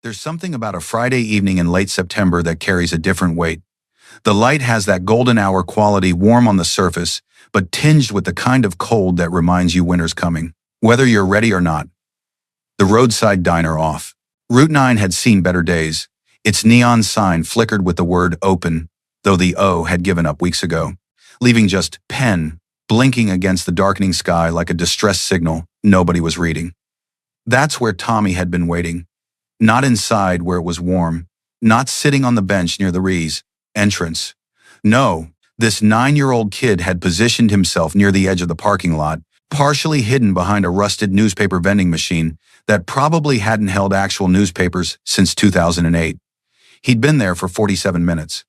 There's something about a Friday evening in late September that carries a different weight. The light has that golden hour quality, warm on the surface, but tinged with the kind of cold that reminds you winter's coming, whether you're ready or not. The roadside diner off. Route 9 had seen better days. Its neon sign flickered with the word open, though the O had given up weeks ago, leaving just pen blinking against the darkening sky like a distress signal nobody was reading. That's where Tommy had been waiting. Not inside where it was warm, not sitting on the bench near the Rees entrance. No, this 9-year-old kid had positioned himself near the edge of the parking lot, partially hidden behind a rusted newspaper vending machine that probably hadn't held actual newspapers since 2008. He'd been there for 47 minutes.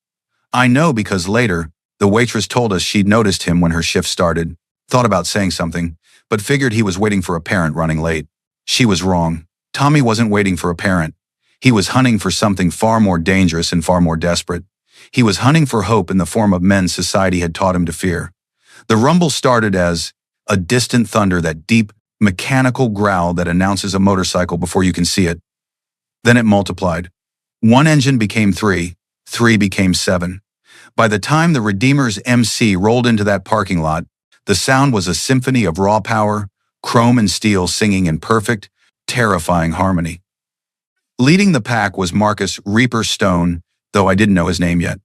I know because later, the waitress told us she'd noticed him when her shift started, thought about saying something, but figured he was waiting for a parent running late. She was wrong. Tommy wasn't waiting for a parent. He was hunting for something far more dangerous and far more desperate. He was hunting for hope in the form of men society had taught him to fear. The rumble started as a distant thunder, that deep, mechanical growl that announces a motorcycle before you can see it. Then it multiplied. One engine became three became seven. By the time the Redeemer's MC rolled into that parking lot, the sound was a symphony of raw power, chrome and steel singing in perfect, terrifying harmony. Leading the pack was Marcus Reaper Stone, though I didn't know his name yet.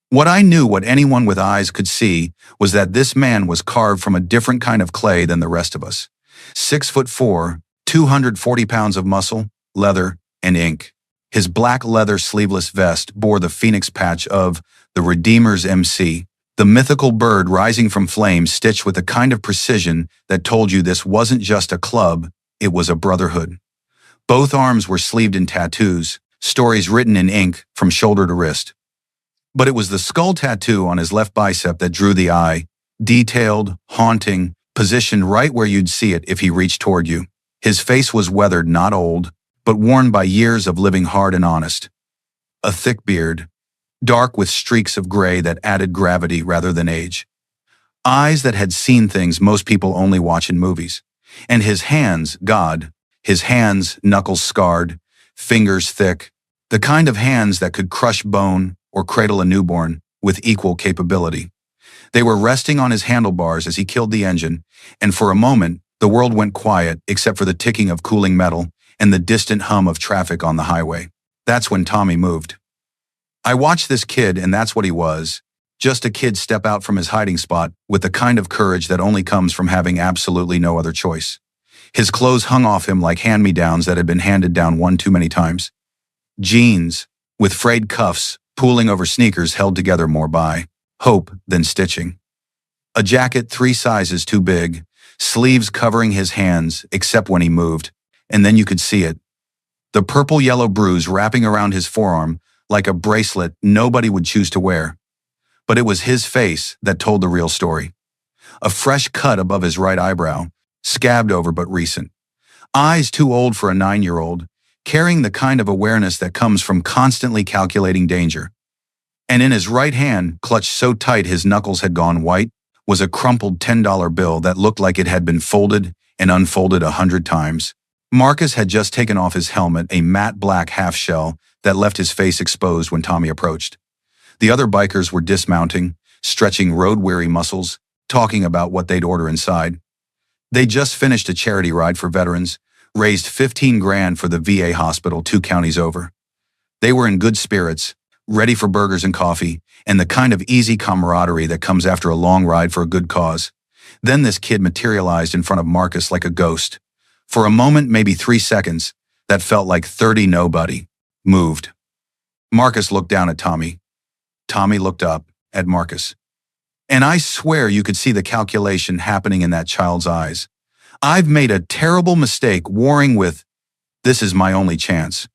What I knew, what anyone with eyes could see, was that this man was carved from a different kind of clay than the rest of us. 6'4", 240 pounds of muscle, leather, and ink. His black leather sleeveless vest bore the phoenix patch of the Redeemer's MC, the mythical bird rising from flames, stitched with a kind of precision that told you this wasn't just a club, it was a brotherhood. Both arms were sleeved in tattoos, stories written in ink from shoulder to wrist. But it was the skull tattoo on his left bicep that drew the eye, detailed, haunting, positioned right where you'd see it if he reached toward you. His face was weathered, not old, but worn by years of living hard and honest. A thick beard, dark with streaks of gray that added gravity rather than age. Eyes that had seen things most people only watch in movies. And his hands, his hands, knuckles scarred, fingers thick, the kind of hands that could crush bone or cradle a newborn with equal capability. They were resting on his handlebars as he killed the engine, and for a moment, the world went quiet except for the ticking of cooling metal and the distant hum of traffic on the highway. That's when Tommy moved. I watched this kid, and that's what he was. Just a kid step out from his hiding spot with the kind of courage that only comes from having absolutely no other choice. His clothes hung off him like hand-me-downs that had been handed down one too many times. Jeans, with frayed cuffs, pooling over sneakers held together more by hope than stitching. A jacket 3 sizes too big, sleeves covering his hands except when he moved, and then you could see it. The purple-yellow bruise wrapping around his forearm like a bracelet nobody would choose to wear. But it was his face that told the real story. A fresh cut above his right eyebrow, scabbed over but recent. Eyes too old for a 9-year-old, carrying the kind of awareness that comes from constantly calculating danger. And in his right hand, clutched so tight his knuckles had gone white, was a crumpled $10 bill that looked like it had been folded and unfolded 100 times. Marcus had just taken off his helmet, a matte black half-shell that left his face exposed when Tommy approached. The other bikers were dismounting, stretching road-weary muscles, talking about what they'd order inside. They just finished a charity ride for veterans, raised 15 grand for the VA hospital 2 counties over. They were in good spirits, ready for burgers and coffee, and the kind of easy camaraderie that comes after a long ride for a good cause. Then this kid materialized in front of Marcus like a ghost. For a moment, maybe 3 seconds, that felt like 30 nobody, moved. Marcus looked down at Tommy. Tommy looked up at Marcus. And I swear you could see the calculation happening in that child's eyes. I've made a terrible mistake warring with, this is my only chance.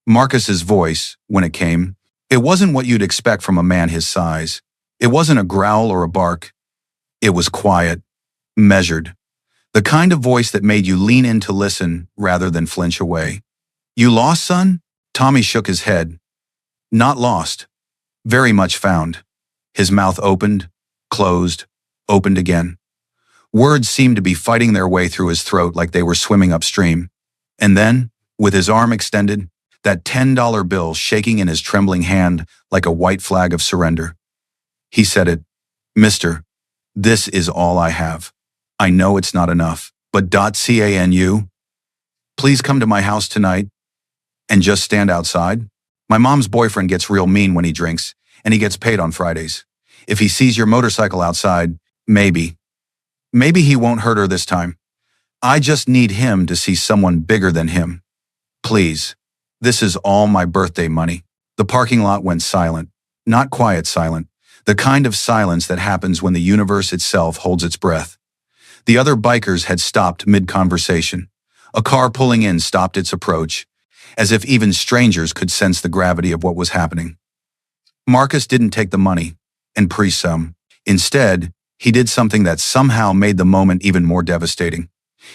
Marcus's voice, when it came, it wasn't what you'd expect from a man his size. It wasn't a growl or a bark. It was quiet, measured. The kind of voice that made you lean in to listen rather than flinch away. You lost, son? Tommy shook his head. Not lost. Very much found. His mouth opened, closed, opened again. Words seemed to be fighting their way through his throat like they were swimming upstream. And then, with his arm extended, that $10 bill shaking in his trembling hand like a white flag of surrender. He said it, "Mister, this is all I have. I know it's not enough, but .canu, please come to my house tonight and just stand outside. My mom's boyfriend gets real mean when he drinks, and he gets paid on Fridays. If he sees your motorcycle outside, maybe he won't hurt her this time. I just need him to see someone bigger than him. Please, this is all my birthday money." The parking lot went silent, not quiet silent, the kind of silence that happens when the universe itself holds its breath. The other bikers had stopped mid-conversation. A car pulling in stopped its approach, as if even strangers could sense the gravity of what was happening. Marcus didn't take the money and pre-sum. Instead, he did something that somehow made the moment even more devastating.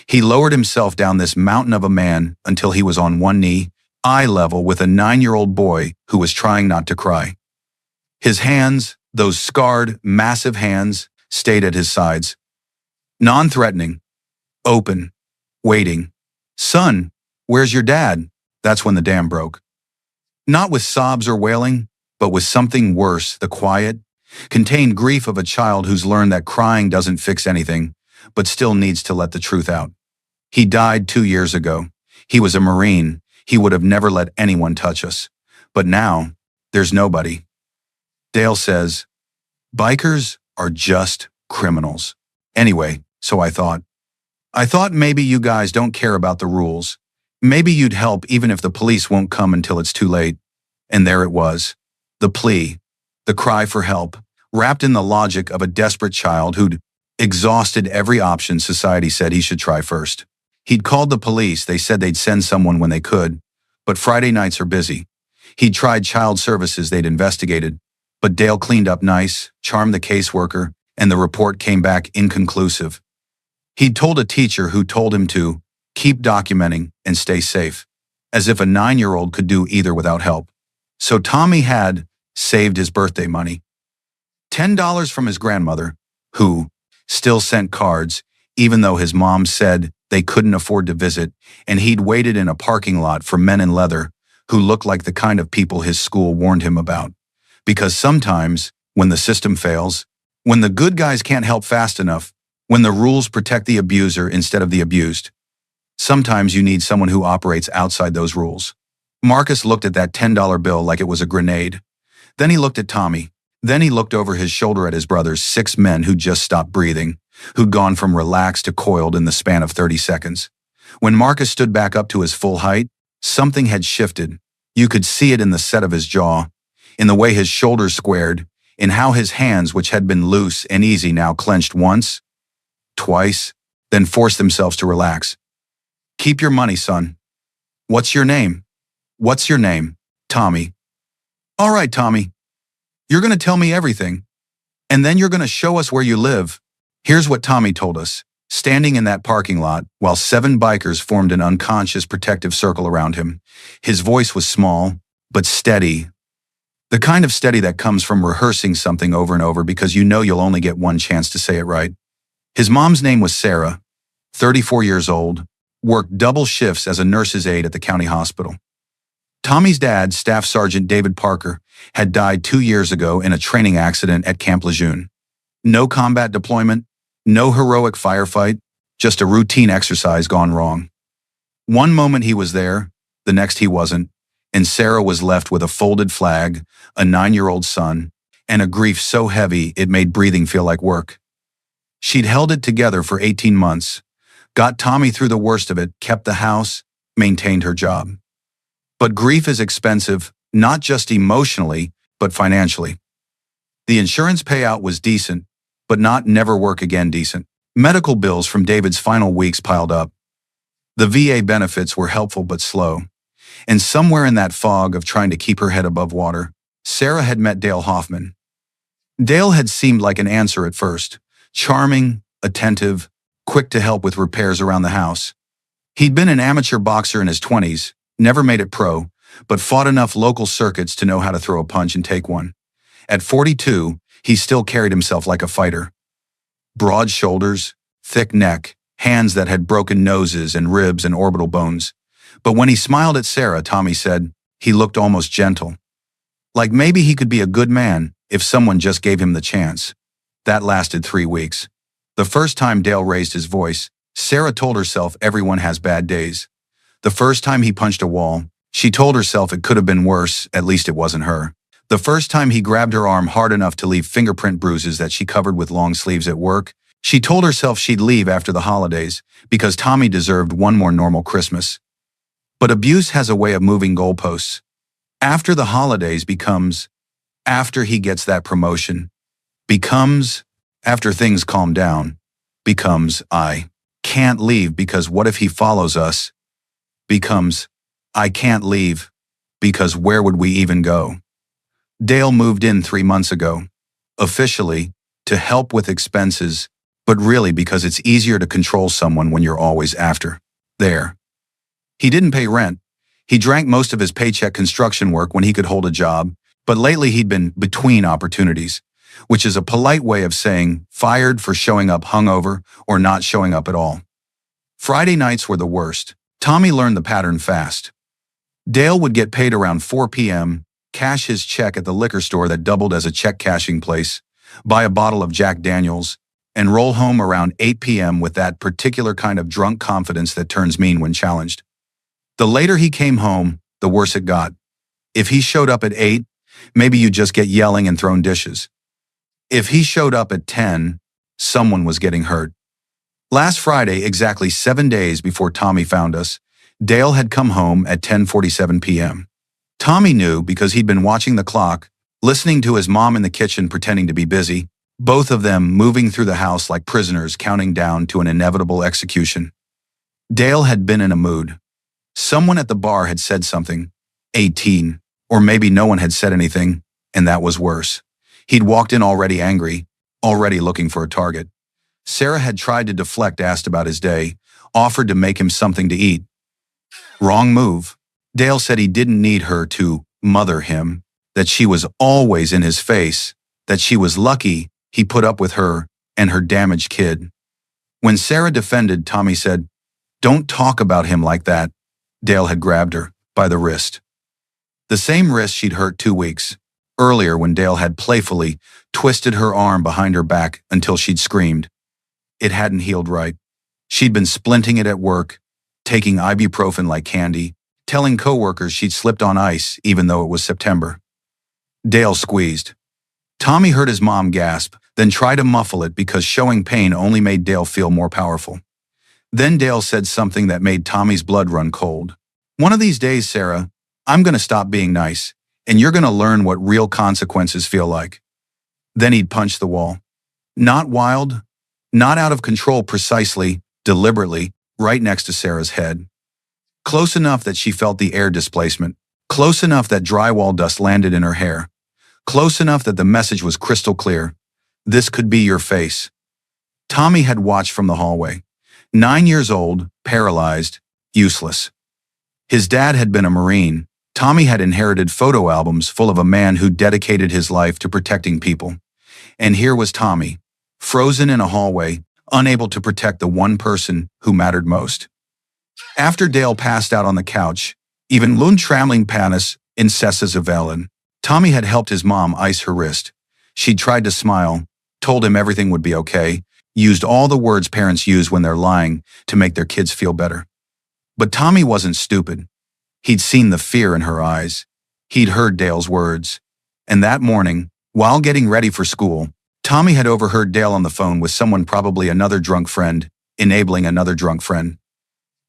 He lowered himself down this mountain of a man until he was on one knee, eye level with a 9-year-old boy who was trying not to cry. His hands, those scarred, massive hands, stayed at his sides. Non-threatening, open, waiting. "Son, where's your dad?" That's when the dam broke. Not with sobs or wailing, but with something worse, the quiet, contained grief of a child who's learned that crying doesn't fix anything, but still needs to let the truth out. He died 2 years ago. He was a Marine. He would have never let anyone touch us. But now, there's nobody. Dale says, "Bikers are just criminals." Anyway, so I thought maybe you guys don't care about the rules. Maybe you'd help even if the police won't come until it's too late. And there it was. The plea, the cry for help, wrapped in the logic of a desperate child who'd exhausted every option society said he should try first. He'd called the police, they said they'd send someone when they could, but Friday nights are busy. He'd tried child services they'd investigated, but Dale cleaned up nice, charmed the caseworker, and the report came back inconclusive. He'd told a teacher who told him to keep documenting and stay safe, as if a 9-year-old could do either without help. So Tommy had saved his birthday money. $10 from his grandmother, who still sent cards, even though his mom said they couldn't afford to visit, and he'd waited in a parking lot for men in leather who looked like the kind of people his school warned him about. Because sometimes, when the system fails, when the good guys can't help fast enough, when the rules protect the abuser instead of the abused, sometimes you need someone who operates outside those rules. Marcus looked at that $10 bill like it was a grenade. Then he looked at Tommy. Then he looked over his shoulder at his brothers, 6 men who'd just stopped breathing, who'd gone from relaxed to coiled in the span of 30 seconds. When Marcus stood back up to his full height, something had shifted. You could see it in the set of his jaw, in the way his shoulders squared, in how his hands, which had been loose and easy, now clenched once, twice, then forced themselves to relax. "Keep your money, son." "What's your name?" "What's your name?" "Tommy." "All right, Tommy. You're going to tell me everything. And then you're going to show us where you live." Here's what Tommy told us, standing in that parking lot while 7 bikers formed an unconscious protective circle around him. His voice was small, but steady. The kind of steady that comes from rehearsing something over and over because you know you'll only get one chance to say it right. His mom's name was Sarah, 34 years old, worked double shifts as a nurse's aide at the county hospital. Tommy's dad, Staff Sergeant David Parker, had died 2 years ago in a training accident at Camp Lejeune. No combat deployment, no heroic firefight, just a routine exercise gone wrong. One moment he was there, the next he wasn't, and Sarah was left with a folded flag, a 9-year-old son, and a grief so heavy it made breathing feel like work. She'd held it together for 18 months, got Tommy through the worst of it, kept the house, maintained her job. But grief is expensive, not just emotionally, but financially. The insurance payout was decent, but not never work again decent. Medical bills from David's final weeks piled up. The VA benefits were helpful but slow. And somewhere in that fog of trying to keep her head above water, Sarah had met Dale Hoffman. Dale had seemed like an answer at first, charming, attentive, quick to help with repairs around the house. He'd been an amateur boxer in his 20s, never made it pro, but fought enough local circuits to know how to throw a punch and take one. At 42, he still carried himself like a fighter. Broad shoulders, thick neck, hands that had broken noses and ribs and orbital bones. But when he smiled at Sarah, Tommy said, He looked almost gentle. Like maybe he could be a good man if someone just gave him the chance. That lasted 3 weeks. The first time Dale raised his voice, Sarah told herself everyone has bad days. The first time he punched a wall, she told herself it could have been worse, at least it wasn't her. The first time he grabbed her arm hard enough to leave fingerprint bruises that she covered with long sleeves at work, she told herself she'd leave after the holidays because Tommy deserved one more normal Christmas. But abuse has a way of moving goalposts. After the holidays becomes after he gets that promotion, becomes after things calm down, becomes I can't leave because what if he follows us, becomes I can't leave because where would we even go? Dale moved in 3 months ago, officially, to help with expenses, but really because it's easier to control someone when you're always after. There. He didn't pay rent. He drank most of his paycheck construction work when he could hold a job, but lately he'd been between opportunities, which is a polite way of saying fired for showing up hungover or not showing up at all. Friday nights were the worst. Tommy learned the pattern fast. Dale would get paid around 4 p.m., cash his check at the liquor store that doubled as a check cashing place, buy a bottle of Jack Daniels, and roll home around 8 p.m. with that particular kind of drunk confidence that turns mean when challenged. The later he came home, the worse it got. If he showed up at 8, maybe you'd just get yelling and thrown dishes. If he showed up at 10, someone was getting hurt. Last Friday, exactly 7 days before Tommy found us, Dale had come home at 10:47 p.m. Tommy knew because he'd been watching the clock, listening to his mom in the kitchen pretending to be busy, both of them moving through the house like prisoners counting down to an inevitable execution. Dale had been in a mood. Someone at the bar had said something, 18, or maybe no one had said anything, and that was worse. He'd walked in already angry, already looking for a target. Sarah had tried to deflect, asked about his day, offered to make him something to eat. Wrong move. Dale said he didn't need her to mother him, that she was always in his face, that she was lucky he put up with her and her damaged kid. When Sarah defended, Tommy said, "Don't talk about him like that." Dale had grabbed her by the wrist. The same wrist she'd hurt 2 weeks earlier when Dale had playfully twisted her arm behind her back until she'd screamed. It hadn't healed right. She'd been splinting it at work, taking ibuprofen like candy, telling coworkers she'd slipped on ice even though it was September. Dale squeezed. Tommy heard his mom gasp, then try to muffle it because showing pain only made Dale feel more powerful. Then Dale said something that made Tommy's blood run cold. "One of these days, Sarah, I'm going to stop being nice, and you're going to learn what real consequences feel like." Then he'd punch the wall. Not wild, not out of control, precisely, deliberately, right next to Sarah's head. Close enough that she felt the air displacement, close enough that drywall dust landed in her hair, close enough that the message was crystal clear. This could be your face. Tommy had watched from the hallway. 9 years old, paralyzed, useless. His dad had been a Marine. Tommy had inherited photo albums full of a man who dedicated his life to protecting people. And here was Tommy, frozen in a hallway, unable to protect the one person who mattered most. After Dale passed out on the couch, even Lundtramling Panis incesses Avalanche, Tommy had helped his mom ice her wrist. She'd tried to smile, told him everything would be okay, used all the words parents use when they're lying to make their kids feel better. But Tommy wasn't stupid. He'd seen the fear in her eyes. He'd heard Dale's words. And that morning, while getting ready for school, Tommy had overheard Dale on the phone with someone, probably another drunk friend, enabling another drunk friend.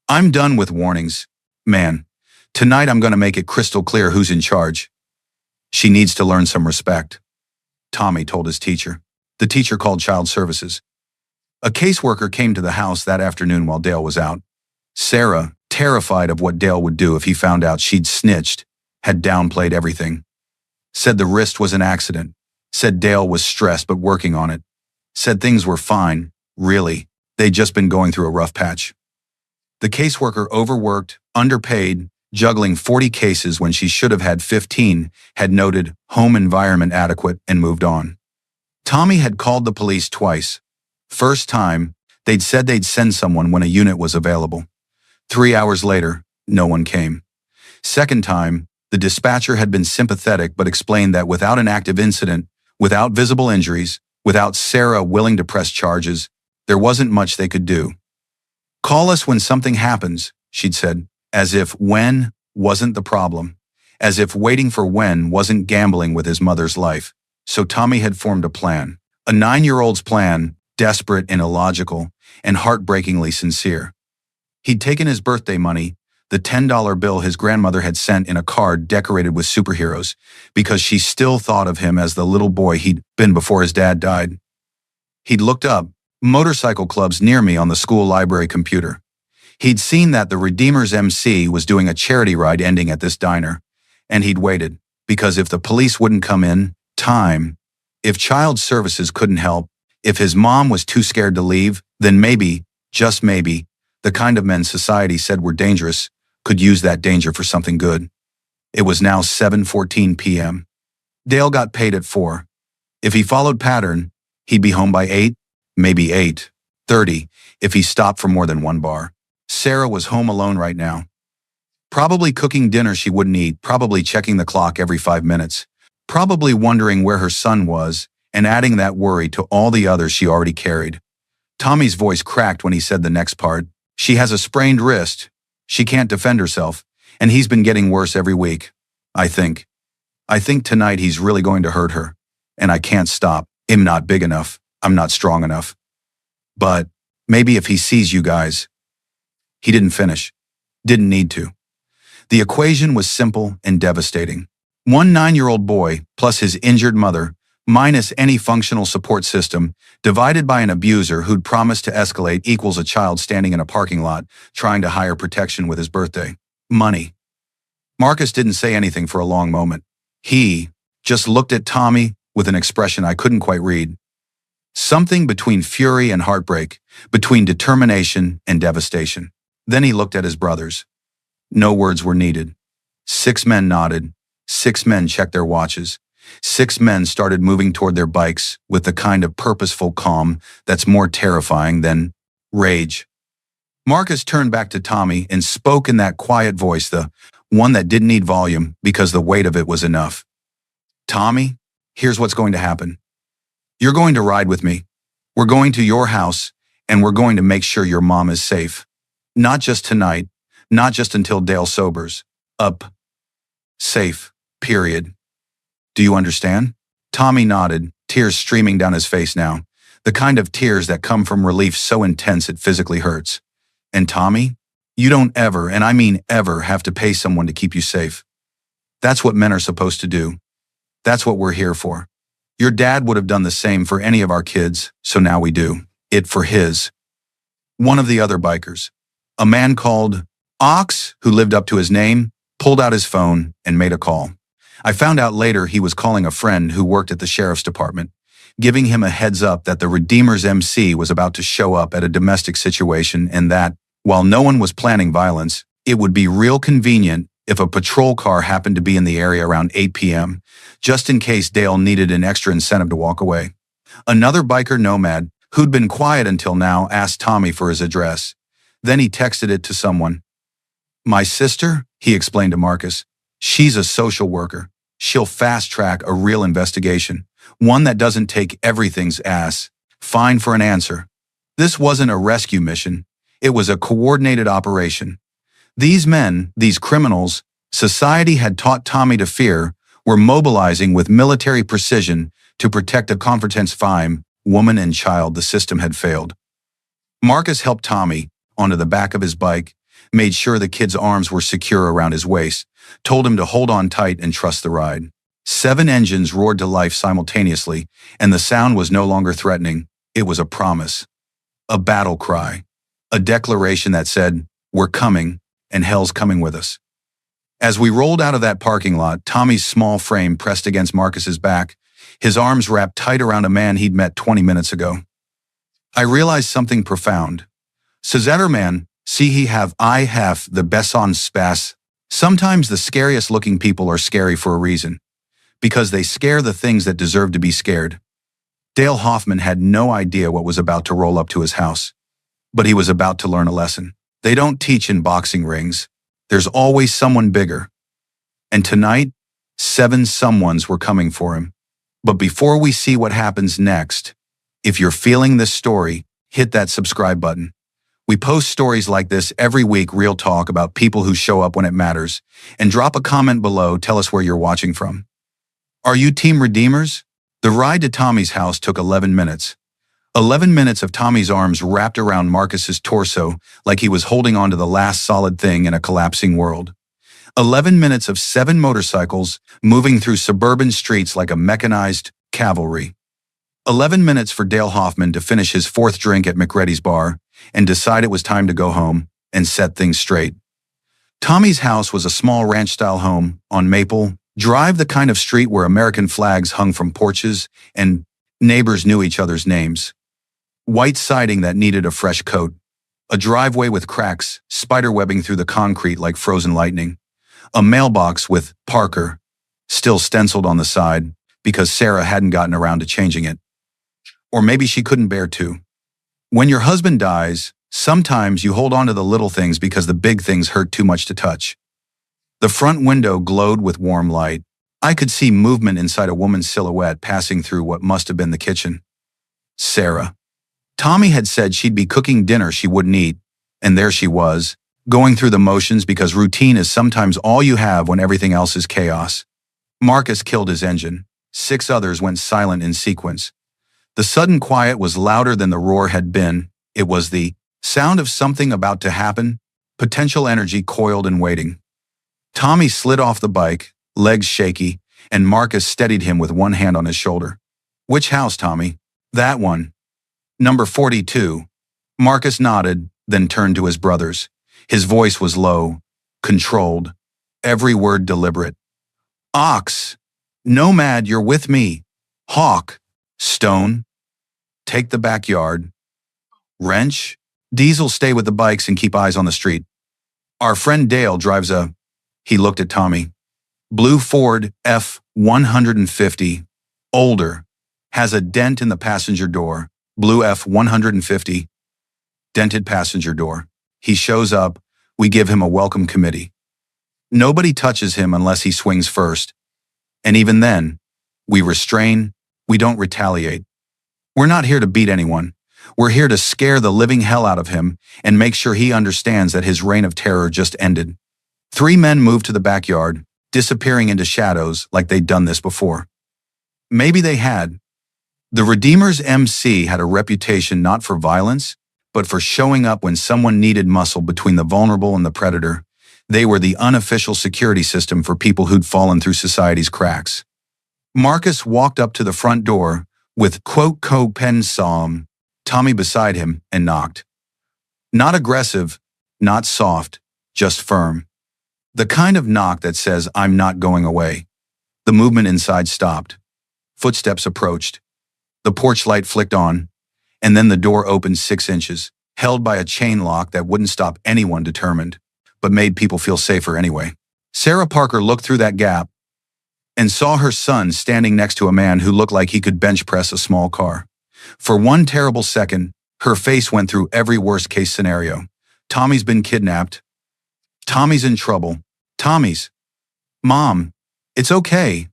"I'm done with warnings, man. Tonight I'm going to make it crystal clear who's in charge. She needs to learn some respect," Tommy told his teacher. The teacher called child services. A caseworker came to the house that afternoon while Dale was out. Sarah, terrified of what Dale would do if he found out she'd snitched, had downplayed everything. Said the wrist was an accident. Said Dale was stressed but working on it. Said things were fine, really. They'd just been going through a rough patch. The caseworker, overworked, underpaid, juggling 40 cases when she should have had 15, had noted home environment adequate and moved on. Tommy had called the police twice. First time, they'd said they'd send someone when a unit was available. 3 hours later, no one came. Second time, The dispatcher had been sympathetic but explained that without an active incident, without visible injuries, without Sarah willing to press charges, there wasn't much they could do. "Call us when something happens," she'd said, as if when wasn't the problem, as if waiting for when wasn't gambling with his mother's life. So Tommy had formed a plan. A 9-year-old's plan, desperate and illogical, and heartbreakingly sincere. He'd taken his birthday money, the $10 bill his grandmother had sent in a card decorated with superheroes, because she still thought of him as the little boy he'd been before his dad died. He'd looked up motorcycle clubs near me on the school library computer. He'd seen that the Redeemers MC was doing a charity ride ending at this diner, and he'd waited, because if the police wouldn't come in time, if child services couldn't help, if his mom was too scared to leave, then maybe, just maybe, the kind of men society said were dangerous could use that danger for something good. It was now 7:14 p.m. Dale got paid at 4. If he followed pattern, he'd be home by 8, maybe 8:30, if he stopped for more than one bar. Sarah was home alone right now. Probably cooking dinner she wouldn't eat, probably checking the clock every 5 minutes, probably wondering where her son was, and adding that worry to all the others she already carried. Tommy's voice cracked when he said the next part. "She has a sprained wrist. She can't defend herself, and he's been getting worse every week. I think tonight he's really going to hurt her, and I can't stop. I'm not big enough. I'm not strong enough. But maybe if he sees you guys." He didn't finish. Didn't need to. The equation was simple and devastating. One 9-year-old boy, plus his injured mother, minus any functional support system, divided by an abuser who'd promised to escalate, equals a child standing in a parking lot trying to hire protection with his birthday. Money. Marcus didn't say anything for a long moment. He just looked at Tommy with an expression I couldn't quite read. Something between fury and heartbreak, between determination and devastation. Then he looked at his brothers. No words were needed. 6 men nodded. 6 men checked their watches. 6 men started moving toward their bikes with the kind of purposeful calm that's more terrifying than rage. Marcus turned back to Tommy and spoke in that quiet voice, the one that didn't need volume because the weight of it was enough. "Tommy, here's what's going to happen. You're going to ride with me. We're going to your house, and we're going to make sure your mom is safe. Not just tonight, not just until Dale sobers up. Safe, period. Do you understand?" Tommy nodded, tears streaming down his face now, the kind of tears that come from relief so intense it physically hurts. "And Tommy, you don't ever, and I mean ever, have to pay someone to keep you safe. That's what men are supposed to do. That's what we're here for. Your dad would have done the same for any of our kids, so now we do it for his." One of the other bikers, a man called Ox, who lived up to his name, pulled out his phone and made a call. I found out later he was calling a friend who worked at the sheriff's department, giving him a heads up that the Redeemers MC was about to show up at a domestic situation and that, while no one was planning violence, it would be real convenient if a patrol car happened to be in the area around 8 p.m., just in case Dale needed an extra incentive to walk away. Another biker nomad, who'd been quiet until now, asked Tommy for his address. Then he texted it to someone. "My sister," he explained to Marcus. "She's a social worker. She'll fast-track a real investigation, one that doesn't take everything's ass. Fine for an answer." This wasn't a rescue mission. It was a coordinated operation. These men, these criminals, society had taught Tommy to fear, were mobilizing with military precision to protect a confidence femme, woman and child. The system had failed. Marcus helped Tommy onto the back of his bike, made sure the kid's arms were secure around his waist, told him to hold on tight and trust the ride. 7 engines roared to life simultaneously, and the sound was no longer threatening. It was a promise, a battle cry, a declaration that said, "We're coming, and hell's coming with us." As we rolled out of that parking lot, Tommy's small frame pressed against Marcus's back, his arms wrapped tight around a man he'd met 20 minutes ago. I realized something profound. "Cesar man, I have the beson spas." Sometimes the scariest looking people are scary for a reason, because they scare the things that deserve to be scared. Dale Hoffman had no idea what was about to roll up to his house, but he was about to learn a lesson. They don't teach in boxing rings. There's always someone bigger. And tonight, 7 someones were coming for him. But before we see what happens next, if you're feeling this story, hit that subscribe button. We post stories like this every week, real talk about people who show up when it matters. And drop a comment below, tell us where you're watching from. Are you Team Redeemers? The ride to Tommy's house took 11 minutes. 11 minutes of Tommy's arms wrapped around Marcus's torso like he was holding on to the last solid thing in a collapsing world. 11 minutes of 7 motorcycles moving through suburban streets like a mechanized cavalry. 11 minutes for Dale Hoffman to finish his 4th drink at McReady's bar and decide it was time to go home and set things straight. Tommy's house was a small ranch-style home on Maple Drive, the kind of street where American flags hung from porches and neighbors knew each other's names. White siding that needed a fresh coat. A driveway with cracks, spiderwebbing through the concrete like frozen lightning. A mailbox with Parker still stenciled on the side because Sarah hadn't gotten around to changing it. Or maybe she couldn't bear to. When your husband dies, sometimes you hold on to the little things because the big things hurt too much to touch. The front window glowed with warm light. I could see movement inside a woman's silhouette passing through what must have been the kitchen. Sarah. Tommy had said she'd be cooking dinner she wouldn't eat, and there she was, going through the motions because routine is sometimes all you have when everything else is chaos. Marcus killed his engine. 6 others went silent in sequence. The sudden quiet was louder than the roar had been. It was the sound of something about to happen, potential energy coiled and waiting. Tommy slid off the bike, legs shaky, and Marcus steadied him with one hand on his shoulder. Which house, Tommy? That one. Number 42. Marcus nodded, then turned to his brothers. His voice was low, controlled, every word deliberate. Ox. Nomad, you're with me. Hawk. Stone. Take the backyard. Wrench. Diesel, stay with the bikes and keep eyes on the street. Our friend Dale drives a... He looked at Tommy. Blue Ford F-150. Older. Has a dent in the passenger door. Blue F-150. Dented passenger door. He shows up. We give him a welcome committee. Nobody touches him unless he swings first. And even then, we restrain. We don't retaliate. We're not here to beat anyone. We're here to scare the living hell out of him and make sure he understands that his reign of terror just ended. 3 men moved to the backyard, disappearing into shadows like they'd done this before. Maybe they had. The Redeemers MC had a reputation not for violence, but for showing up when someone needed muscle between the vulnerable and the predator. They were the unofficial security system for people who'd fallen through society's cracks. Marcus walked up to the front door with quote pen psalm, Tommy beside him, and knocked. Not aggressive, not soft, just firm. The kind of knock that says, I'm not going away. The movement inside stopped. Footsteps approached. The porch light flicked on, and then the door opened 6 inches, held by a chain lock that wouldn't stop anyone determined, but made people feel safer anyway. Sarah Parker looked through that gap and saw her son standing next to a man who looked like he could bench press a small car. For one terrible second, her face went through every worst-case scenario. Tommy's been kidnapped. Tommy's in trouble. Tommy's. Mom, it's okay.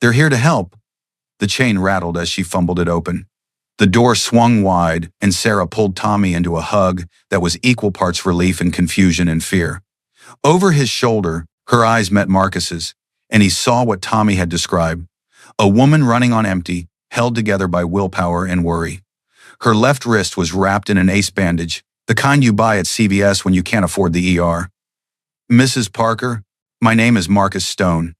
They're here to help. The chain rattled as she fumbled it open. The door swung wide, and Sarah pulled Tommy into a hug that was equal parts relief and confusion and fear. Over his shoulder, her eyes met Marcus's, and he saw what Tommy had described. A woman running on empty, held together by willpower and worry. Her left wrist was wrapped in an ace bandage, the kind you buy at CVS when you can't afford the ER. Mrs. Parker, my name is Marcus Stone.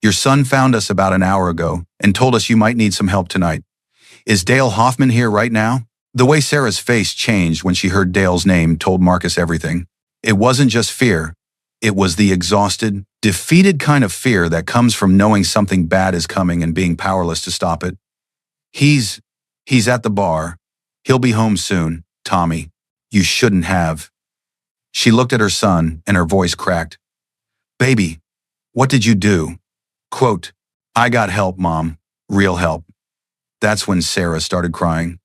Your son found us about an hour ago and told us you might need some help tonight. Is Dale Hoffman here right now? The way Sarah's face changed when she heard Dale's name told Marcus everything. It wasn't just fear. It was the exhausted, defeated kind of fear that comes from knowing something bad is coming and being powerless to stop it. He's at the bar. He'll be home soon, Tommy. You shouldn't have. She looked at her son and her voice cracked. Baby, what did you do? Quote, I got help, Mom. Real help. That's when Sarah started crying.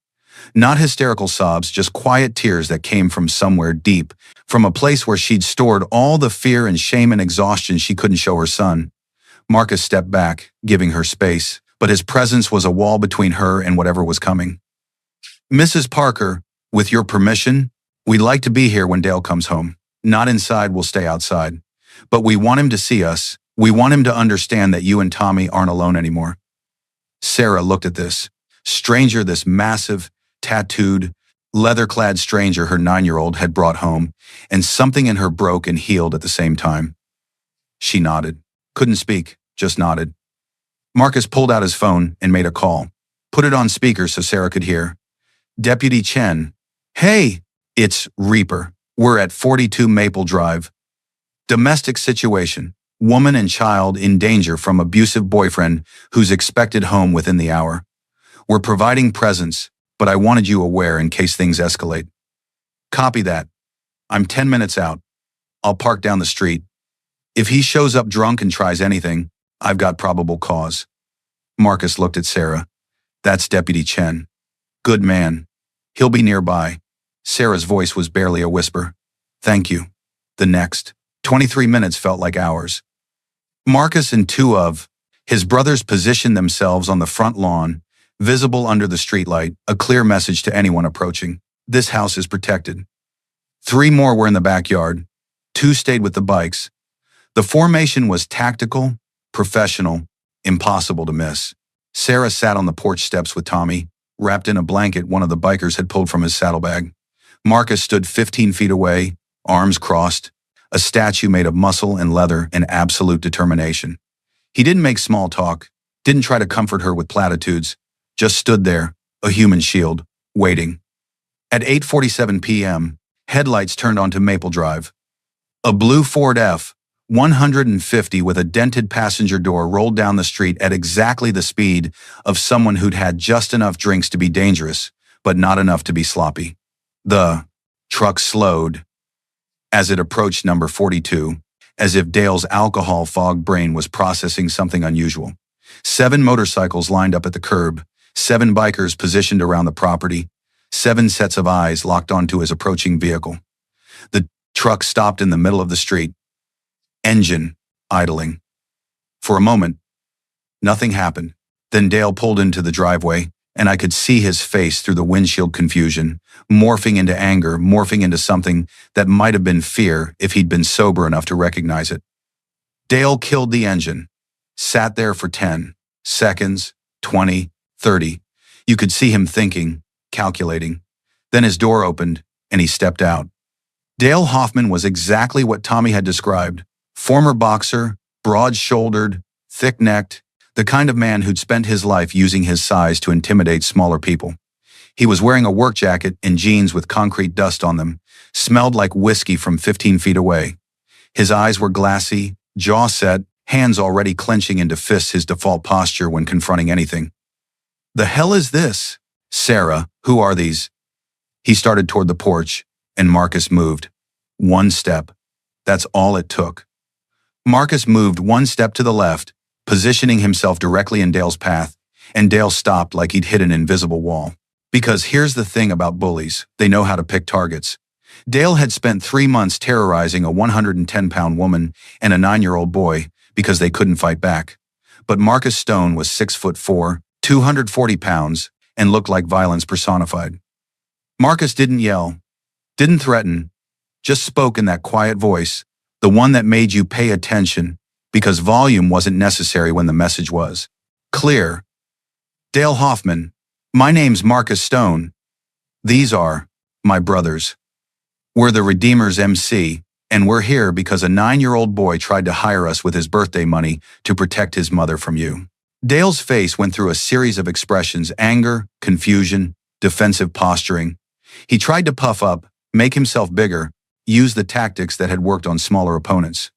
Not hysterical sobs, just quiet tears that came from somewhere deep, from a place where she'd stored all the fear and shame and exhaustion she couldn't show her son. Marcus stepped back, giving her space, but his presence was a wall between her and whatever was coming. Mrs. Parker, with your permission, we'd like to be here when Dale comes home. Not inside, we'll stay outside. But we want him to see us. We want him to understand that you and Tommy aren't alone anymore. Sarah looked at this stranger, this massive, tattooed, leather-clad stranger her 9-year-old had brought home, and something in her broke and healed at the same time. She nodded. Couldn't speak, just nodded. Marcus pulled out his phone and made a call. Put it on speaker so Sarah could hear. Deputy Chen. Hey, it's Reaper. We're at 42 Maple Drive. Domestic situation. Woman and child in danger from abusive boyfriend who's expected home within the hour. We're providing presence, but I wanted you aware in case things escalate. Copy that. I'm 10 minutes out. I'll park down the street. If he shows up drunk and tries anything, I've got probable cause. Marcus looked at Sarah. That's Deputy Chen. Good man. He'll be nearby. Sarah's voice was barely a whisper. Thank you. The next 23 minutes felt like hours. Marcus and two of his brothers positioned themselves on the front lawn, visible under the streetlight, a clear message to anyone approaching. This house is protected. 3 more were in the backyard. 2 stayed with the bikes. The formation was tactical, professional, impossible to miss. Sarah sat on the porch steps with Tommy, wrapped in a blanket one of the bikers had pulled from his saddlebag. Marcus stood 15 feet away, arms crossed, a statue made of muscle and leather and absolute determination. He didn't make small talk, didn't try to comfort her with platitudes, just stood there, a human shield, waiting. At 8:47 p.m., headlights turned onto Maple Drive. A blue Ford F-150 with a dented passenger door rolled down the street at exactly the speed of someone who'd had just enough drinks to be dangerous, but not enough to be sloppy. The truck slowed as it approached number 42, as if Dale's alcohol-fogged brain was processing something unusual. 7 motorcycles lined up at the curb, 7 bikers positioned around the property, 7 sets of eyes locked onto his approaching vehicle. The truck stopped in the middle of the street, engine idling. For a moment, nothing happened. Then Dale pulled into the driveway, and I could see his face through the windshield, confusion, morphing into anger, morphing into something that might have been fear if he'd been sober enough to recognize it. Dale killed the engine, sat there for 10 seconds, 20, 30. You could see him thinking, calculating. Then his door opened, and he stepped out. Dale Hoffman was exactly what Tommy had described. Former boxer, broad-shouldered, thick-necked, the kind of man who'd spent his life using his size to intimidate smaller people. He was wearing a work jacket and jeans with concrete dust on them, smelled like whiskey from 15 feet away. His eyes were glassy, jaw set, hands already clenching into fists, his default posture when confronting anything. The hell is this? Sarah, who are these? He started toward the porch, and Marcus moved. 1 step. That's all it took. Marcus moved 1 step to the left, positioning himself directly in Dale's path, and Dale stopped like he'd hit an invisible wall. Because here's the thing about bullies, they know how to pick targets. Dale had spent 3 months terrorizing a 110-pound woman and a 9-year-old boy because they couldn't fight back. But Marcus Stone was 6'4", 240 pounds, and looked like violence personified. Marcus didn't yell, didn't threaten, just spoke in that quiet voice, the one that made you pay attention, because volume wasn't necessary when the message was clear. Dale Hoffman, my name's Marcus Stone. These are my brothers. We're the Redeemers MC, and we're here because a 9-year-old boy tried to hire us with his birthday money to protect his mother from you. Dale's face went through a series of expressions: anger, confusion, defensive posturing. He tried to puff up, make himself bigger, use the tactics that had worked on smaller opponents.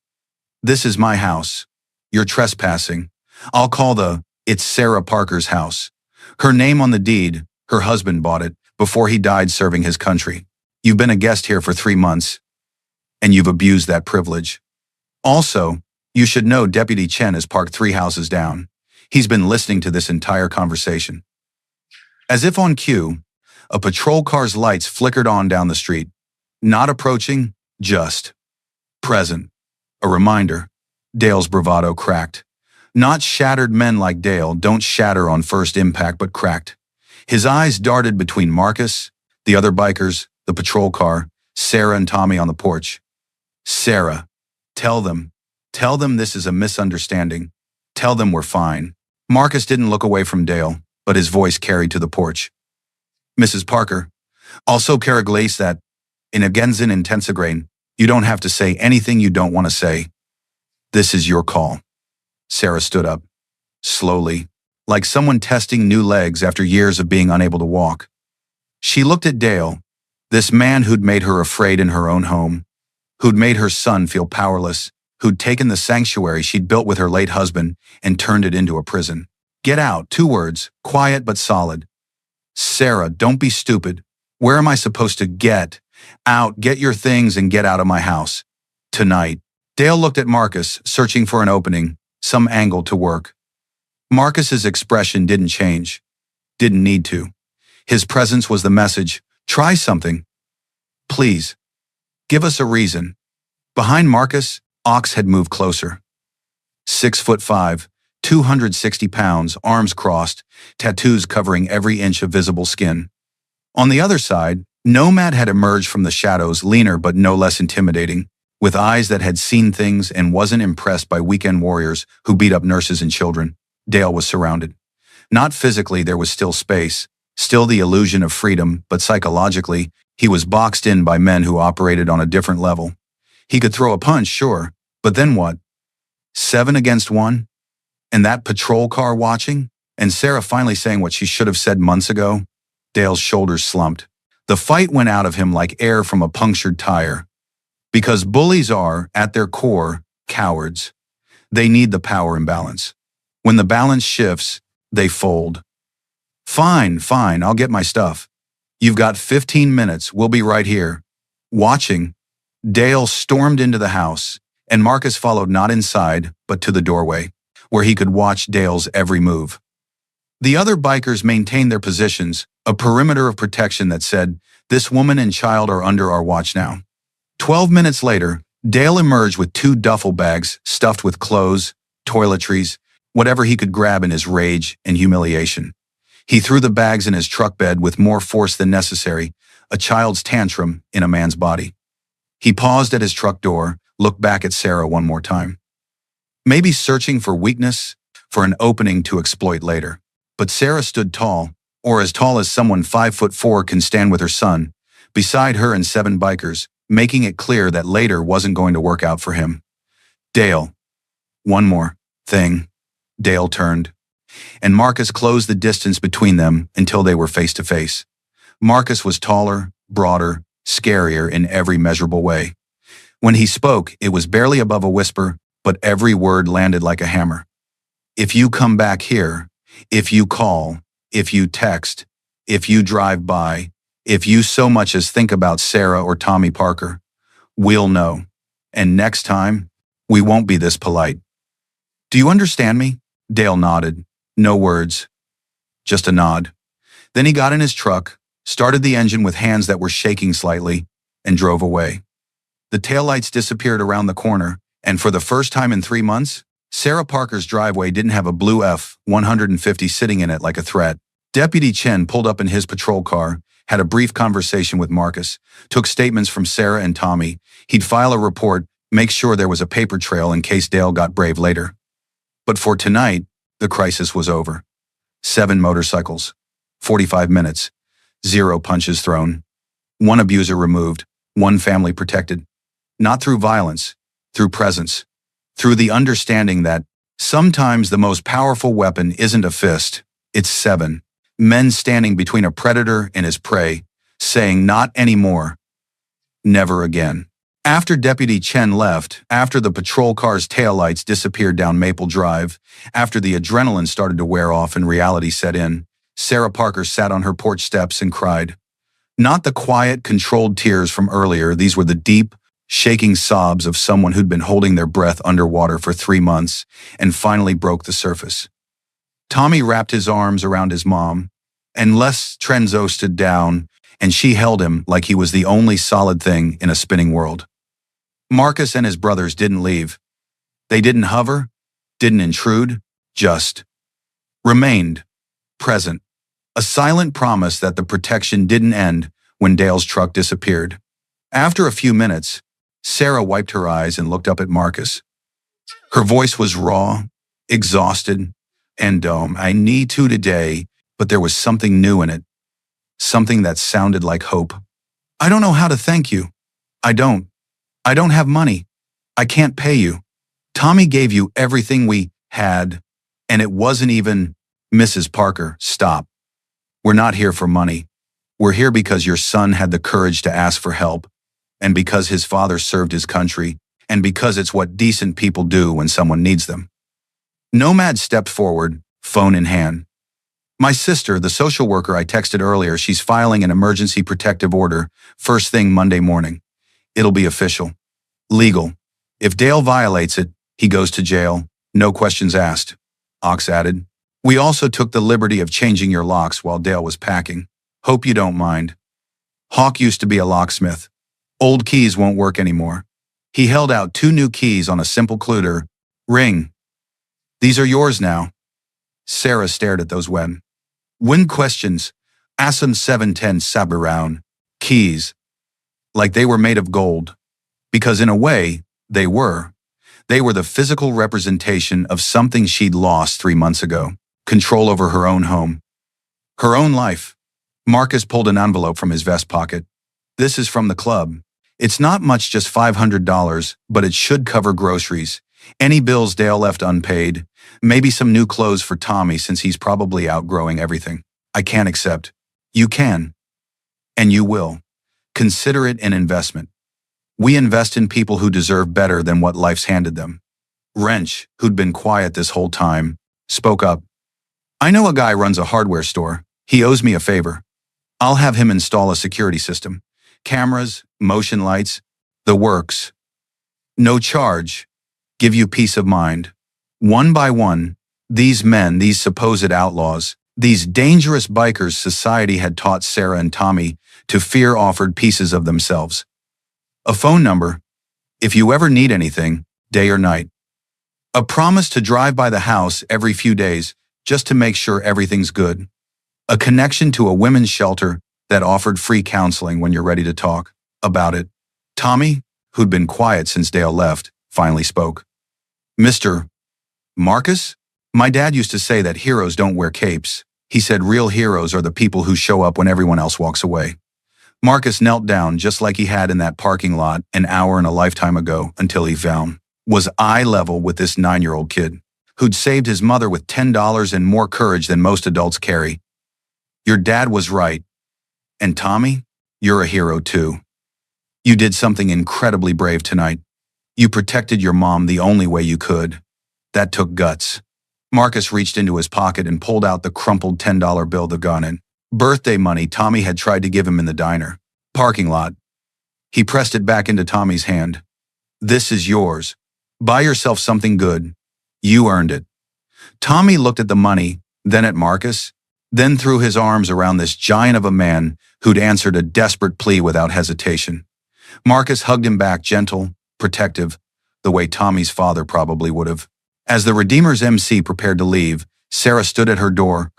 This is my house. You're trespassing. I'll call it's Sarah Parker's house. Her name on the deed, her husband bought it before he died serving his country. You've been a guest here for 3 months, and you've abused that privilege. Also, you should know Deputy Chen is parked 3 houses down. He's been listening to this entire conversation. As if on cue, a patrol car's lights flickered on down the street. Not approaching, just present. A reminder. Dale's bravado cracked. Not shattered. Men like Dale don't shatter on first impact but cracked. His eyes darted between Marcus, the other bikers, the patrol car, Sarah and Tommy on the porch. Sarah, tell them. Tell them this is a misunderstanding. Tell them we're fine. Marcus didn't look away from Dale, but his voice carried to the porch. Mrs. Parker, also Caraglace that, in Agenzen Intensigrain, you don't have to say anything you don't want to say. This is your call. Sarah stood up, slowly, like someone testing new legs after years of being unable to walk. She looked at Dale, this man who'd made her afraid in her own home, who'd made her son feel powerless, who'd taken the sanctuary she'd built with her late husband and turned it into a prison. Get out, 2 words, quiet but solid. Sarah, don't be stupid. Where am I supposed to get out? Get your things and get out of my house. Tonight. Dale looked at Marcus, searching for an opening, some angle to work. Marcus's expression didn't change. Didn't need to. His presence was the message. Try something. Please. Give us a reason. Behind Marcus, Ox had moved closer. 6'5", 260 pounds, arms crossed, tattoos covering every inch of visible skin. On the other side, Nomad had emerged from the shadows, leaner but no less intimidating, with eyes that had seen things and wasn't impressed by weekend warriors who beat up nurses and children. Dale was surrounded. Not physically, there was still space, still the illusion of freedom, but psychologically, he was boxed in by men who operated on a different level. He could throw a punch, sure, but then what? 7 against 1? And that patrol car watching? And Sarah finally saying what she should have said months ago? Dale's shoulders slumped. The fight went out of him like air from a punctured tire. Because bullies are, at their core, cowards. They need the power imbalance. When the balance shifts, they fold. Fine, I'll get my stuff. You've got 15 minutes, we'll be right here. Watching. Dale stormed into the house, and Marcus followed not inside, but to the doorway, where he could watch Dale's every move. The other bikers maintained their positions, a perimeter of protection that said, "This woman and child are under our watch now." 12 minutes later, Dale emerged with 2 duffel bags stuffed with clothes, toiletries, whatever he could grab in his rage and humiliation. He threw the bags in his truck bed with more force than necessary, a child's tantrum in a man's body. He paused at his truck door, looked back at Sarah one more time. Maybe searching for weakness, for an opening to exploit later. But Sarah stood tall, or as tall as someone 5'4" can stand with her son, beside her and 7 bikers, making it clear that later wasn't going to work out for him. Dale. One more thing. Dale turned, and Marcus closed the distance between them until they were face to face. Marcus was taller, broader, scarier in every measurable way. When he spoke, it was barely above a whisper, but every word landed like a hammer. If you come back here, if you call, if you text, if you drive by, if you so much as think about Sarah or Tommy Parker, we'll know. And next time, we won't be this polite. Do you understand me? Dale nodded. No words. Just a nod. Then he got in his truck, started the engine with hands that were shaking slightly, and drove away. The taillights disappeared around the corner, and for the first time in 3 months, Sarah Parker's driveway didn't have a blue F-150 sitting in it like a threat. Deputy Chen pulled up in his patrol car, had a brief conversation with Marcus, took statements from Sarah and Tommy. He'd file a report, make sure there was a paper trail in case Dale got brave later. But for tonight, the crisis was over. 7 motorcycles, 45 minutes, 0 punches thrown, 1 abuser removed, 1 family protected. Not through violence, through presence, through the understanding that sometimes the most powerful weapon isn't a fist, it's 7 men standing between a predator and his prey, saying not anymore, never again. After Deputy Chen left, after the patrol car's taillights disappeared down Maple Drive, after the adrenaline started to wear off and reality set in, Sarah Parker sat on her porch steps and cried. Not the quiet, controlled tears from earlier, these were the deep, shaking sobs of someone who'd been holding their breath underwater for 3 months and finally broke the surface. Tommy wrapped his arms around his mom, and Les Trenzo stood down, and she held him like he was the only solid thing in a spinning world. Marcus and his brothers didn't leave. They didn't hover. Didn't intrude, just remained present. A silent promise that the protection didn't end when Dale's truck disappeared. After a few minutes, Sarah wiped her eyes and looked up at Marcus. Her voice was raw, exhausted, and I need to today, but there was something new in it. Something that sounded like hope. I don't know how to thank you. I don't. I don't have money. I can't pay you. Tommy gave you everything we had, and it wasn't even Mrs. Parker. Stop. We're not here for money. We're here because your son had the courage to ask for help, and because his father served his country, and because it's what decent people do when someone needs them. Nomad stepped forward, phone in hand. My sister, the social worker I texted earlier, she's filing an emergency protective order first thing Monday morning. It'll be official. Legal. If Dale violates it, he goes to jail. No questions asked. Ox added. We also took the liberty of changing your locks while Dale was packing. Hope you don't mind. Hawk used to be a locksmith. Old keys won't work anymore. He held out 2 new keys on a simple clutter. Ring. These are yours now. Sarah stared at those when questions. Assam 710 Sabaroun. Keys. Like they were made of gold. Because in a way, they were. They were the physical representation of something she'd lost 3 months ago. Control over her own home. Her own life. Marcus pulled an envelope from his vest pocket. This is from the club. It's not much, just $500, but it should cover groceries. Any bills Dale left unpaid. Maybe some new clothes for Tommy since he's probably outgrowing everything. I can't accept. You can. And you will. Consider it an investment. We invest in people who deserve better than what life's handed them. Wrench, who'd been quiet this whole time, spoke up. I know a guy runs a hardware store. He owes me a favor. I'll have him install a security system. Cameras, motion lights, the works. No charge. Give you peace of mind. One by one, these men, these supposed outlaws, these dangerous bikers society had taught Sarah and Tommy to fear, offered pieces of themselves. A phone number, if you ever need anything, day or night. A promise to drive by the house every few days just to make sure everything's good. A connection to a women's shelter that offered free counseling when you're ready to talk about it. Tommy, who'd been quiet since Dale left, finally spoke. Mr. Marcus? My dad used to say that heroes don't wear capes. He said real heroes are the people who show up when everyone else walks away. Marcus knelt down just like he had in that parking lot an hour and a lifetime ago until he found was eye level with this 9-year-old kid who'd saved his mother with $10 and more courage than most adults carry. Your dad was right. And Tommy, you're a hero too. You did something incredibly brave tonight. You protected your mom the only way you could. That took guts. Marcus reached into his pocket and pulled out the crumpled $10 bill the gun in. Birthday money Tommy had tried to give him in the diner. Parking lot. He pressed it back into Tommy's hand. This is yours. Buy yourself something good. You earned it. Tommy looked at the money, then at Marcus, then threw his arms around this giant of a man who'd answered a desperate plea without hesitation. Marcus hugged him back, gentle, protective, the way Tommy's father probably would have. As the Redeemer's MC prepared to leave, Sarah stood at her door,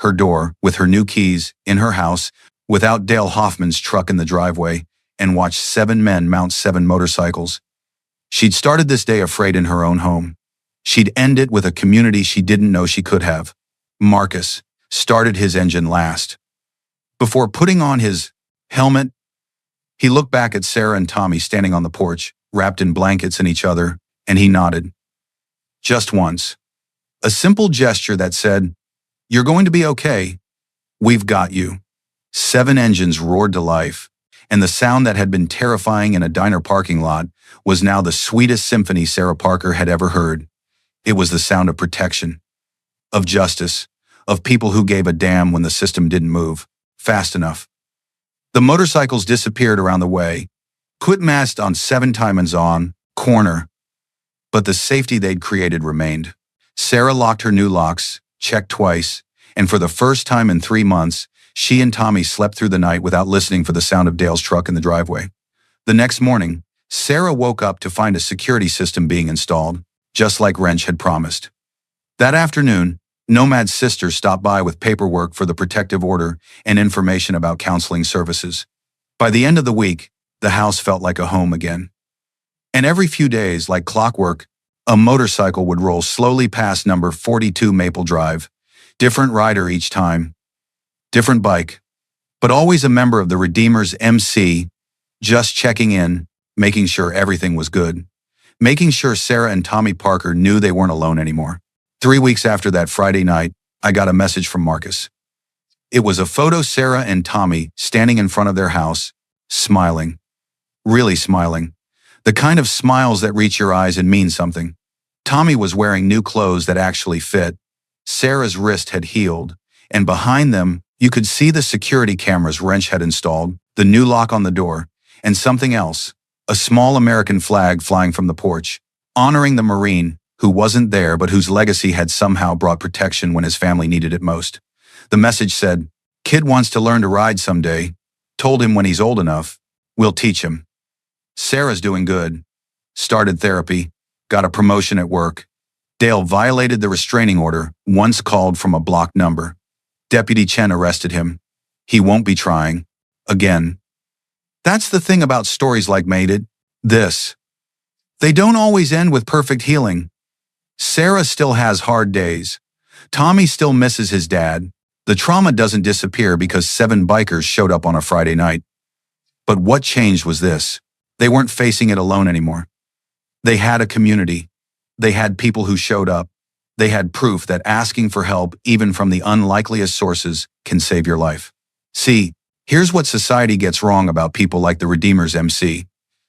with her new keys, in her house, without Dale Hoffman's truck in the driveway, and watched 7 men mount 7 motorcycles. She'd started this day afraid in her own home. She'd end it with a community she didn't know she could have. Marcus started his engine last. Before putting on his helmet, he looked back at Sarah and Tommy standing on the porch, wrapped in blankets and each other, and he nodded. Just once. A simple gesture that said, "You're going to be okay. We've got you." 7 engines roared to life, and the sound that had been terrifying in a diner parking lot was now the sweetest symphony Sarah Parker had ever heard. It was the sound of protection, of justice, of people who gave a damn when the system didn't move fast enough. The motorcycles disappeared around the way, quit massed on 7 Timons on, corner, but the safety they'd created remained. Sarah locked her new locks, checked twice, and for the first time in 3 months, she and Tommy slept through the night without listening for the sound of Dale's truck in the driveway. The next morning, Sarah woke up to find a security system being installed, just like Wrench had promised. That afternoon, Nomad's sister stopped by with paperwork for the protective order and information about counseling services. By the end of the week, the house felt like a home again. And every few days, like clockwork, a motorcycle would roll slowly past number 42 Maple Drive. Different rider each time, different bike, but always a member of the Redeemers MC, just checking in, making sure everything was good, making sure Sarah and Tommy Parker knew they weren't alone anymore. 3 weeks after that Friday night, I got a message from Marcus. It was a photo Sarah and Tommy standing in front of their house, smiling. Really smiling. The kind of smiles that reach your eyes and mean something. Tommy was wearing new clothes that actually fit. Sarah's wrist had healed, and behind them, you could see the security cameras Wrench had installed, the new lock on the door, and something else, a small American flag flying from the porch, honoring the Marine who wasn't there but whose legacy had somehow brought protection when his family needed it most. The message said, "Kid wants to learn to ride someday. Told him when he's old enough, we'll teach him." Sarah's doing good. Started therapy, got a promotion at work. Dale violated the restraining order, once called from a blocked number. Deputy Chen arrested him. He won't be trying. Again. That's the thing about stories like Made It. This. They don't always end with perfect healing. Sarah still has hard days. Tommy still misses his dad. The trauma doesn't disappear because 7 bikers showed up on a Friday night. But what changed was this. They weren't facing it alone anymore. They had a community. They had people who showed up. They had proof that asking for help, even from the unlikeliest sources, can save your life. See, here's what society gets wrong about people like the Redeemers MC.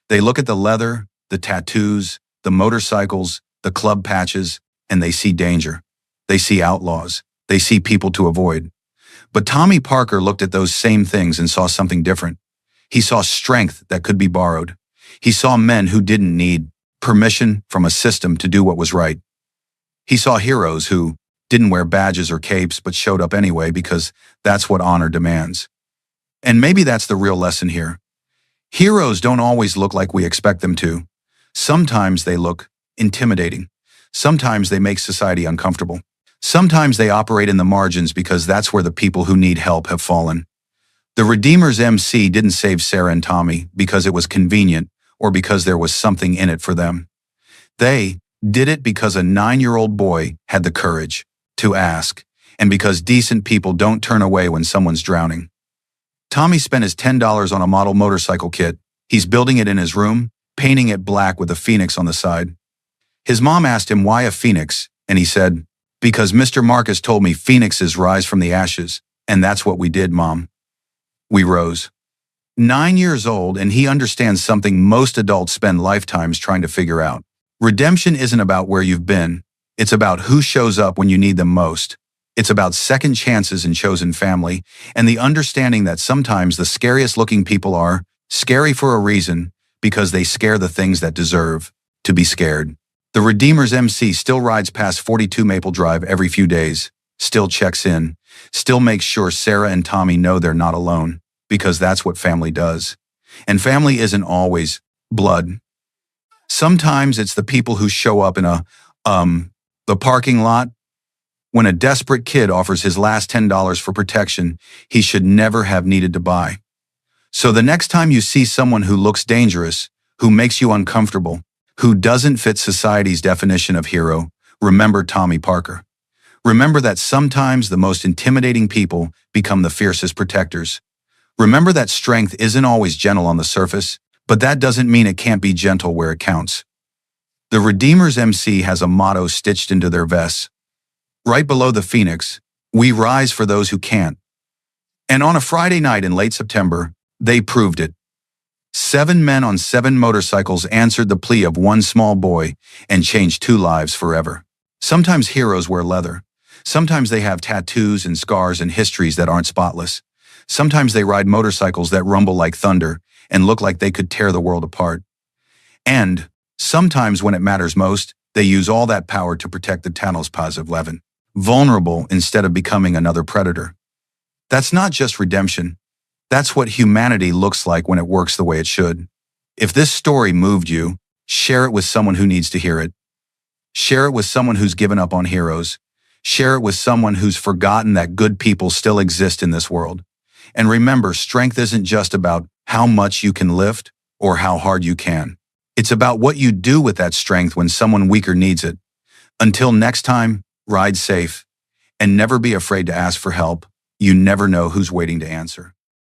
They look at the leather, the tattoos, the motorcycles, the club patches, and they see danger. They see outlaws. They see people to avoid. But Tommy Parker looked at those same things and saw something different. He saw strength that could be borrowed. He saw men who didn't need permission from a system to do what was right. He saw heroes who didn't wear badges or capes but showed up anyway because that's what honor demands. And maybe that's the real lesson here. Heroes don't always look like we expect them to. Sometimes they look intimidating. Sometimes they make society uncomfortable. Sometimes they operate in the margins because that's where the people who need help have fallen. The Redeemers MC didn't save Sarah and Tommy because it was convenient or because there was something in it for them. They did it because a 9-year-old boy had the courage to ask, and because decent people don't turn away when someone's drowning. Tommy spent his $10 on a model motorcycle kit. He's building it in his room, painting it black with a phoenix on the side. His mom asked him why a phoenix, and he said, "Because Mr. Marcus told me phoenixes rise from the ashes, and that's what we did, Mom." We rose. 9 years old, and he understands something most adults spend lifetimes trying to figure out. Redemption isn't about where you've been. It's about who shows up when you need them most. It's about second chances and chosen family, and the understanding that sometimes the scariest looking people are scary for a reason, because they scare the things that deserve to be scared. The Redeemers MC still rides past 42 Maple Drive every few days, still checks in, still makes sure Sarah and Tommy know they're not alone, because that's what family does. And family isn't always blood. Sometimes it's the people who show up in the parking lot when a desperate kid offers his last $10 for protection he should never have needed to buy. So the next time you see someone who looks dangerous, who makes you uncomfortable, who doesn't fit society's definition of hero, remember Tommy Parker. Remember that sometimes the most intimidating people become the fiercest protectors. Remember that strength isn't always gentle on the surface, but that doesn't mean it can't be gentle where it counts. The Redeemers MC has a motto stitched into their vests. Right below the phoenix, "We rise for those who can't." And on a Friday night in late September, they proved it. 7 men on 7 motorcycles answered the plea of one small boy and changed 2 lives forever. Sometimes heroes wear leather. Sometimes they have tattoos and scars and histories that aren't spotless. Sometimes they ride motorcycles that rumble like thunder and look like they could tear the world apart. And sometimes when it matters most, they use all that power to protect the tunnel's positive Levin, vulnerable instead of becoming another predator. That's not just redemption. That's what humanity looks like when it works the way it should. If this story moved you, share it with someone who needs to hear it. Share it with someone who's given up on heroes. Share it with someone who's forgotten that good people still exist in this world. And remember, strength isn't just about how much you can lift or how hard you can. It's about what you do with that strength when someone weaker needs it. Until next time, ride safe and never be afraid to ask for help. You never know who's waiting to answer.